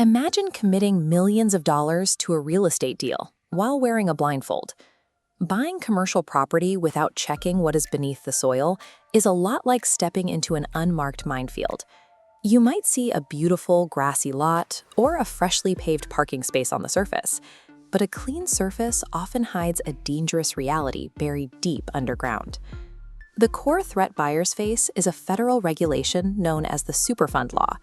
Imagine committing millions of dollars to a real estate deal while wearing a blindfold. Buying commercial property without checking what is beneath the soil is a lot like stepping into an unmarked minefield. You might see a beautiful grassy lot or a freshly paved parking space on the surface, but a clean surface often hides a dangerous reality buried deep underground. The core threat buyers face is a federal regulation known as the Superfund law.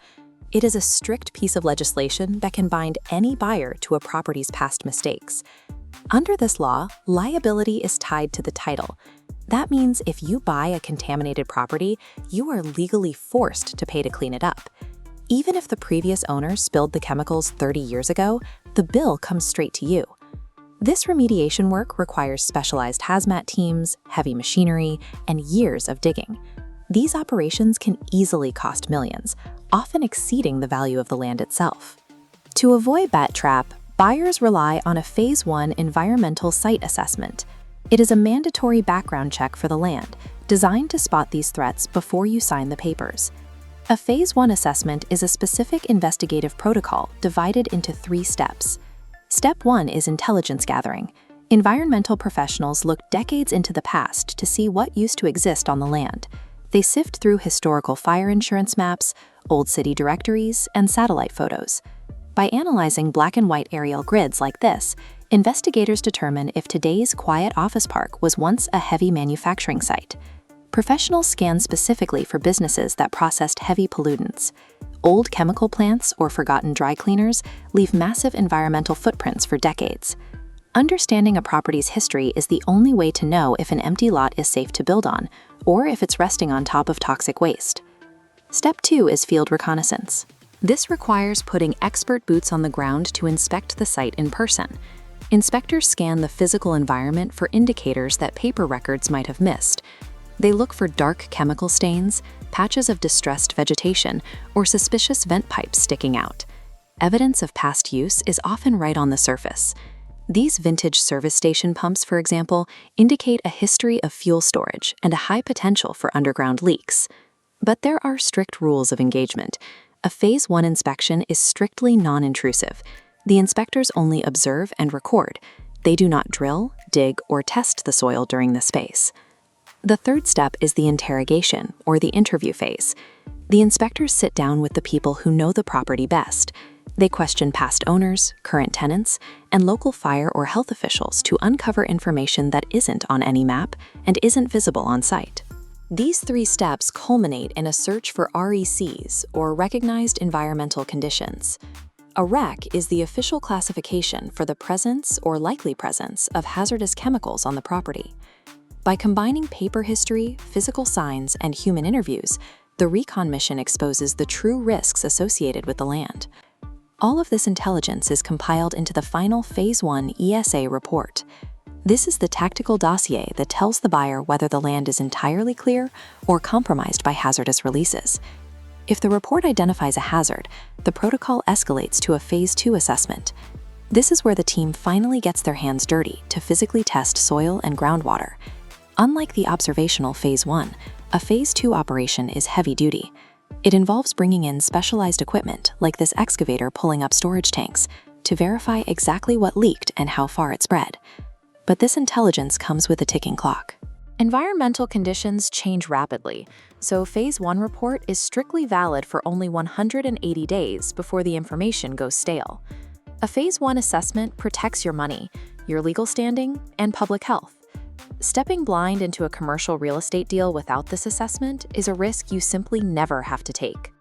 It is a strict piece of legislation that can bind any buyer to a property's past mistakes. Under this law, liability is tied to the title. That means if you buy a contaminated property, you are legally forced to pay to clean it up. Even if the previous owner spilled the chemicals 30 years ago, the bill comes straight to you. This remediation work requires specialized hazmat teams, heavy machinery, and years of digging. These operations can easily cost millions, often exceeding the value of the land itself. To avoid that trap, buyers rely on a Phase I environmental site assessment. It is a mandatory background check for the land, designed to spot these threats before you sign the papers. A Phase I assessment is a specific investigative protocol divided into 3 steps. Step 1 is intelligence gathering. Environmental professionals look decades into the past to see what used to exist on the land. They sift through historical fire insurance maps, old city directories, and satellite photos. By analyzing black and white aerial grids like this, investigators determine if today's quiet office park was once a heavy manufacturing site. Professionals scan specifically for businesses that processed heavy pollutants. Old chemical plants or forgotten dry cleaners leave massive environmental footprints for decades. Understanding a property's history is the only way to know if an empty lot is safe to build on, or if it's resting on top of toxic waste. Step 2 is field reconnaissance. This requires putting expert boots on the ground to inspect the site in person. Inspectors scan the physical environment for indicators that paper records might have missed. They look for dark chemical stains, patches of distressed vegetation, or suspicious vent pipes sticking out. Evidence of past use is often right on the surface. These vintage service station pumps, for example, indicate a history of fuel storage and a high potential for underground leaks. But there are strict rules of engagement. A Phase I inspection is strictly non-intrusive. The inspectors only observe and record. They do not drill, dig, or test the soil during this phase. The third step is the interrogation, or the interview phase. The inspectors sit down with the people who know the property best. They question past owners, current tenants, and local fire or health officials to uncover information that isn't on any map and isn't visible on site. These 3 steps culminate in a search for RECs, or Recognized Environmental Conditions. A REC is the official classification for the presence or likely presence of hazardous chemicals on the property. By combining paper history, physical signs, and human interviews, the Recon mission exposes the true risks associated with the land. All of this intelligence is compiled into the final Phase I ESA report. This is the tactical dossier that tells the buyer whether the land is entirely clear or compromised by hazardous releases. If the report identifies a hazard, the protocol escalates to a Phase II assessment. This is where the team finally gets their hands dirty to physically test soil and groundwater. Unlike the observational Phase I, a Phase II operation is heavy-duty. It involves bringing in specialized equipment, like this excavator pulling up storage tanks, to verify exactly what leaked and how far it spread. But this intelligence comes with a ticking clock. Environmental conditions change rapidly, so Phase I report is strictly valid for only 180 days before the information goes stale. A Phase I assessment protects your money, your legal standing, and public health. Stepping blind into a commercial real estate deal without this assessment is a risk you simply never have to take.